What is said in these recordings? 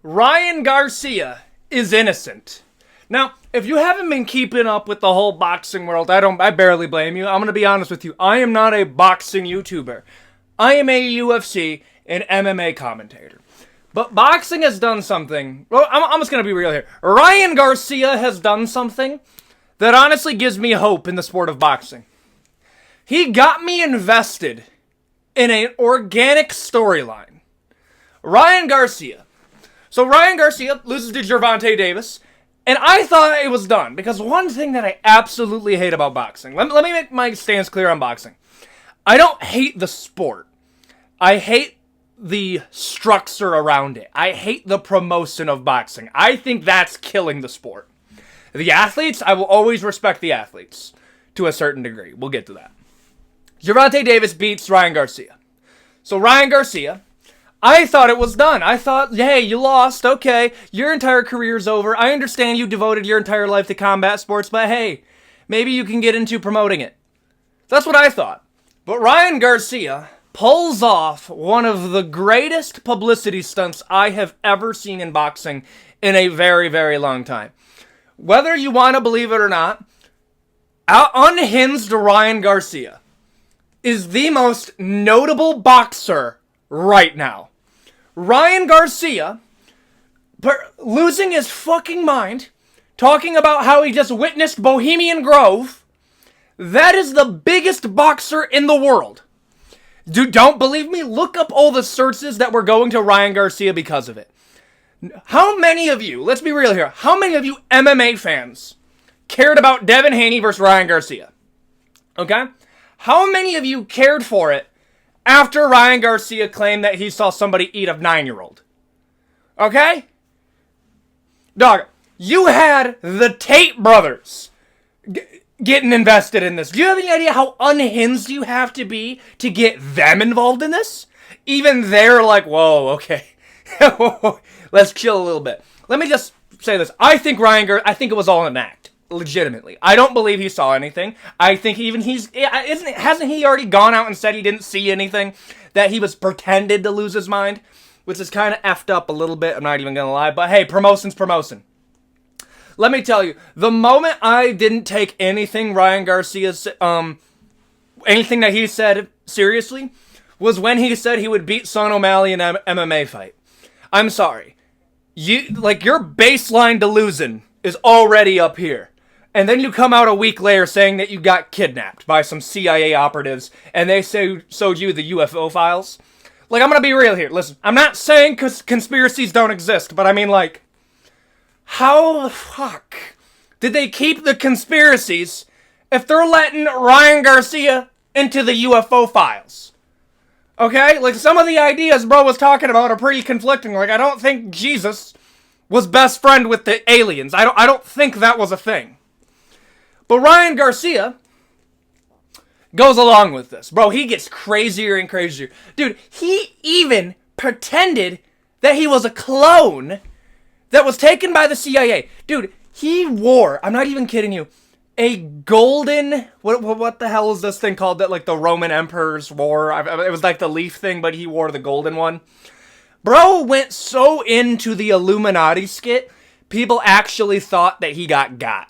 Ryan Garcia is innocent. Now, if you haven't been keeping up with the whole boxing world, I barely blame you. I'm going to be honest with you. I am not a boxing YouTuber. I am a UFC and MMA commentator. But boxing has done something. Well, I'm just going to be real here. Ryan Garcia has done something that honestly gives me hope in the sport of boxing. He got me invested in an organic storyline. Ryan Garcia. So Ryan Garcia loses to Gervonta Davis, and I thought it was done, because one thing that I absolutely hate about boxing, let me make my stance clear on boxing. I don't hate the sport. I hate the structure around it. I hate the promotion of boxing. I think that's killing the sport. The athletes, I will always respect the athletes to a certain degree. We'll get to that. Gervonta Davis beats Ryan Garcia. So Ryan Garcia, I thought it was done. I thought, hey, you lost. Okay, your entire career's over. I understand you devoted your entire life to combat sports, but hey, maybe you can get into promoting it. That's what I thought. But Ryan Garcia pulls off one of the greatest publicity stunts I have ever seen in boxing in a very, very long time. Whether you want to believe it or not, unhinged Ryan Garcia is the most notable boxer right now. Ryan Garcia, losing his fucking mind, talking about how he just witnessed Bohemian Grove. That is the biggest boxer in the world. Don't believe me? Look up all the searches that were going to Ryan Garcia because of it. How many of you, let's be real here, how many of you MMA fans cared about Devin Haney versus Ryan Garcia? Okay? How many of you cared for it after Ryan Garcia claimed that he saw somebody eat a 9-year-old? Okay? Dog, you had the Tate brothers getting invested in this. Do you have any idea how unhinged you have to be to get them involved in this? Even they're like, whoa, okay. Let's chill a little bit. Let me just say this. I think it was all an act. Legitimately. I don't believe he saw anything. I think hasn't he already gone out and said he didn't see anything? That he was pretended to lose his mind? Which is kind of effed up a little bit, I'm not even gonna lie. But hey, promotion's promotion. Let me tell you, the moment I didn't take anything Ryan Garcia's, anything that he said seriously, was when he said he would beat Sean O'Malley in an MMA fight. I'm sorry. Your baseline to losing is already up here. And then you come out a week later saying that you got kidnapped by some CIA operatives and they showed you the UFO files. Like, I'm gonna be real here. Listen, I'm not saying conspiracies don't exist, but I mean, like, how the fuck did they keep the conspiracies if they're letting Ryan Garcia into the UFO files? Okay? Like, some of the ideas bro was talking about are pretty conflicting. Like, I don't think Jesus was best friend with the aliens. I don't think that was a thing. But Ryan Garcia goes along with this. Bro, he gets crazier and crazier. Dude, he even pretended that he was a clone that was taken by the CIA. Dude, he wore, I'm not even kidding you, a golden, what the hell is this thing called that like the Roman emperors wore? It was like the leaf thing, but he wore the golden one. Bro went so into the Illuminati skit, people actually thought that he got.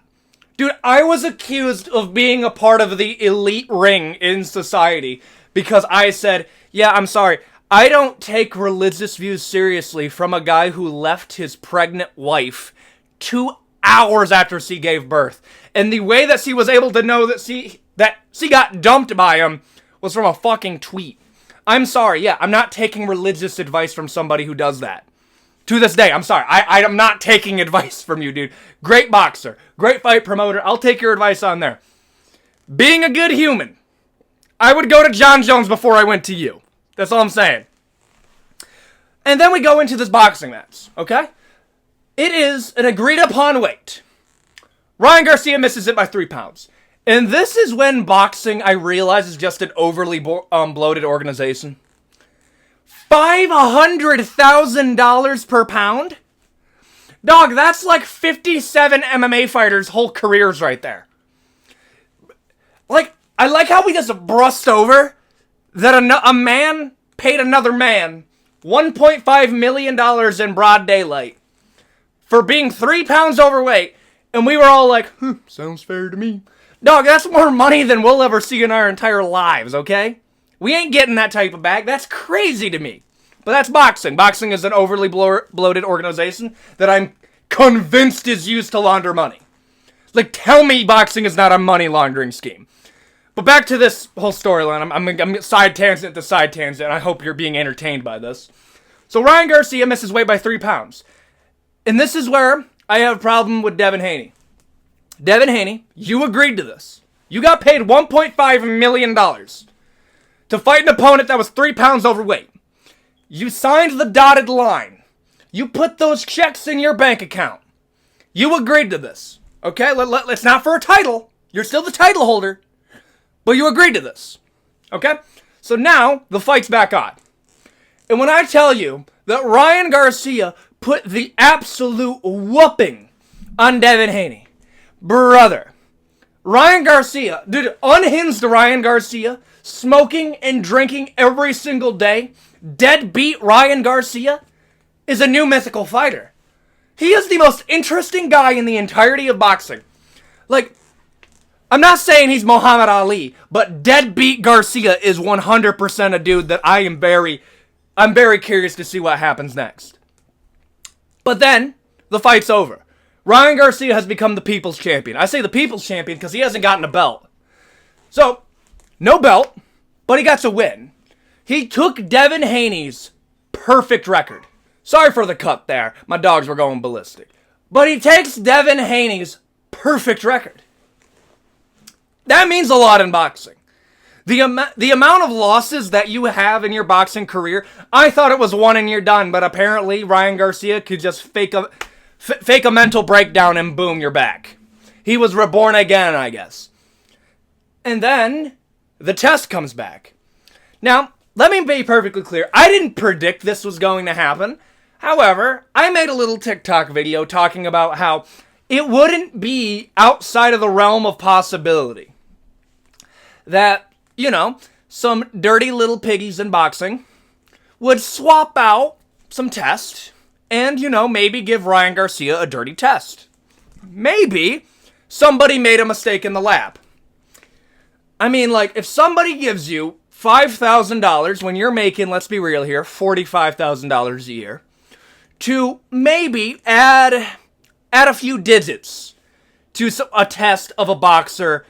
Dude, I was accused of being a part of the elite ring in society because I said, yeah, I'm sorry, I don't take religious views seriously from a guy who left his pregnant wife 2 hours after she gave birth. And the way that she was able to know that she got dumped by him was from a fucking tweet. I'm sorry, yeah, I'm not taking religious advice from somebody who does that. To this day, I'm sorry. I'm not taking advice from you, dude. Great boxer. Great fight promoter. I'll take your advice on there. Being a good human, I would go to John Jones before I went to you. That's all I'm saying. And then we go into this boxing match, okay? It is an agreed upon weight. Ryan Garcia misses it by 3 pounds. And this is when boxing, I realize, is just an overly bloated organization. $500,000 per pound? Dog, that's like 57 MMA fighters' whole careers right there. Like, I like how we just brushed over that a man paid another man $1.5 million in broad daylight for being 3 pounds overweight. And we were all like, sounds fair to me. Dog, that's more money than we'll ever see in our entire lives, okay? We ain't getting that type of bag. That's crazy to me. But that's boxing. Boxing is an overly bloated organization that I'm convinced is used to launder money. Like, tell me boxing is not a money laundering scheme. But back to this whole storyline. I'm side tangent to side tangent. I hope you're being entertained by this. So Ryan Garcia misses weight by 3 pounds. And this is where I have a problem with Devin Haney. Devin Haney, you agreed to this. You got paid $1.5 million to fight an opponent that was 3 pounds overweight. You signed the dotted line. You put those checks in your bank account. You agreed to this. Okay? It's not for a title. You're still the title holder. But you agreed to this. Okay? So now, the fight's back on. And when I tell you that Ryan Garcia put the absolute whooping on Devin Haney, brother, Ryan Garcia, dude, unhinged Ryan Garcia, smoking and drinking every single day, deadbeat Ryan Garcia, is a new mythical fighter. He is the most interesting guy in the entirety of boxing. Like, I'm not saying he's Muhammad Ali, but deadbeat Garcia is 100% a dude that I'm very curious to see what happens next. But then, the fight's over. Ryan Garcia has become the people's champion. I say the people's champion because he hasn't gotten a belt. So, no belt, but he got to win. He took Devin Haney's perfect record. Sorry for the cut there. My dogs were going ballistic. But he takes Devin Haney's perfect record. That means a lot in boxing. The amount of losses that you have in your boxing career, I thought it was one and you're done, but apparently Ryan Garcia could just fake a mental breakdown and boom, you're back. He was reborn again, I guess. And then the test comes back. Now, let me be perfectly clear. I didn't predict this was going to happen. However, I made a little TikTok video talking about how it wouldn't be outside of the realm of possibility that, some dirty little piggies in boxing would swap out some tests and, maybe give Ryan Garcia a dirty test. Maybe somebody made a mistake in the lab. I mean, if somebody gives you $5,000 when you're making, let's be real here, $45,000 a year, to maybe add a few digits to a test of a boxer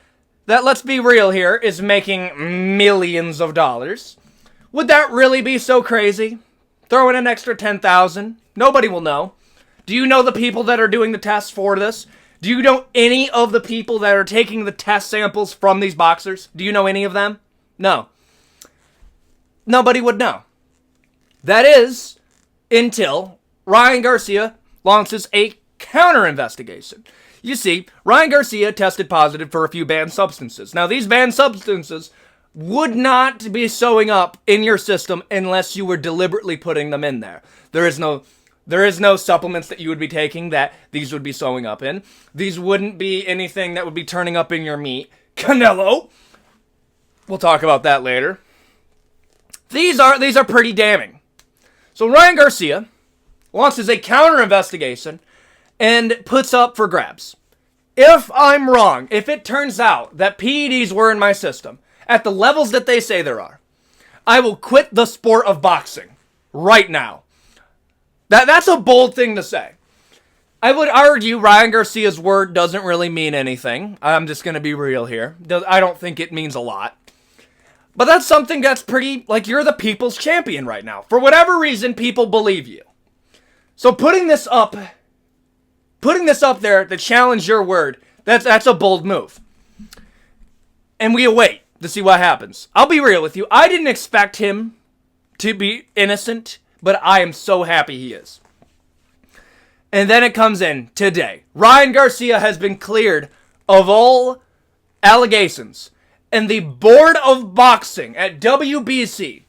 that, let's be real here, is making millions of dollars. Would that really be so crazy? Throw in an extra $10,000. Nobody will know. Do you know the people that are doing the tests for this? Do you know any of the people that are taking the test samples from these boxers? Do you know any of them? No. Nobody would know. That is until Ryan Garcia launches a counter-investigation. You see, Ryan Garcia tested positive for a few banned substances. Now, these banned substances would not be showing up in your system unless you were deliberately putting them in there. There is no supplements that you would be taking that these would be showing up in. These wouldn't be anything that would be turning up in your meat. Canelo! We'll talk about that later. These are pretty damning. So Ryan Garcia launches a counter-investigation and puts up for grabs. If I'm wrong, if it turns out that PEDs were in my system at the levels that they say there are, I will quit the sport of boxing right now. That's a bold thing to say. I would argue Ryan Garcia's word doesn't really mean anything. I'm just going to be real here. I don't think it means a lot. But that's something that's pretty, you're the people's champion right now. For whatever reason, people believe you. So putting this up there to challenge your word, that's a bold move. And we await to see what happens. I'll be real with you. I didn't expect him to be innocent, but I am so happy he is. And then it comes in today. Ryan Garcia has been cleared of all allegations. And the Board of Boxing at WBC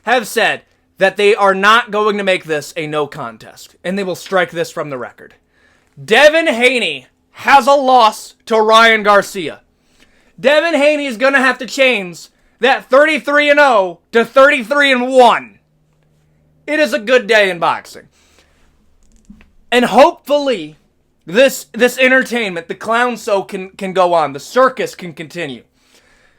have said that they are not going to make this a no contest. And they will strike this from the record. Devin Haney has a loss to Ryan Garcia. Devin Haney is going to have to change that 33-0 to 33-1. it is a good day in boxing. And hopefully, this entertainment, the clown show can go on. The circus can continue.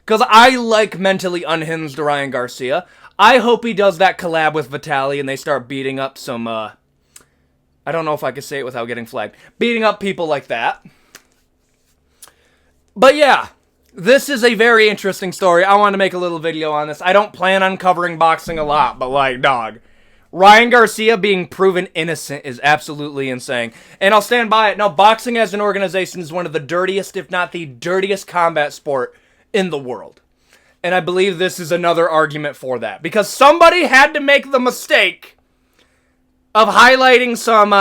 Because I like mentally unhinged Ryan Garcia. I hope he does that collab with Vitaly and they start beating up some, I don't know if I can say it without getting flagged. Beating up people like that. But yeah, this is a very interesting story. I want to make a little video on this. I don't plan on covering boxing a lot, but like, dog. Ryan Garcia being proven innocent is absolutely insane. And I'll stand by it. Now, boxing as an organization is one of the dirtiest, if not the dirtiest combat sport in the world. And I believe this is another argument for that. Because somebody had to make the mistake of highlighting some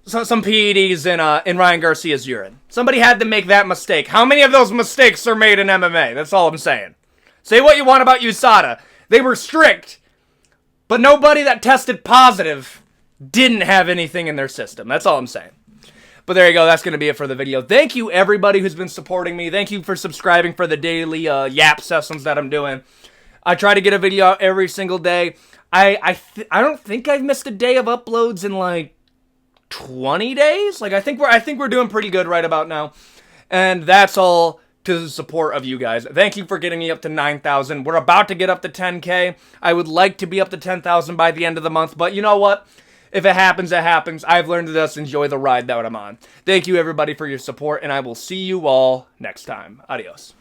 PEDs in Ryan Garcia's urine. Somebody had to make that mistake. How many of those mistakes are made in MMA? That's all I'm saying. Say what you want about USADA. They were strict, but nobody that tested positive didn't have anything in their system. That's all I'm saying. But there you go. That's going to be it for the video. Thank you, everybody who's been supporting me. Thank you for subscribing for the daily yap sessions that I'm doing. I try to get a video out every single day. I don't think I've missed a day of uploads in like 20 days. Like I think we're doing pretty good right about now. And that's all to the support of you guys. Thank you for getting me up to 9,000. We're about to get up to 10K. I would like to be up to 10,000 by the end of the month, but you know what? If it happens, it happens. I've learned to just enjoy the ride that I'm on. Thank you, everybody, for your support, and I will see you all next time. Adios.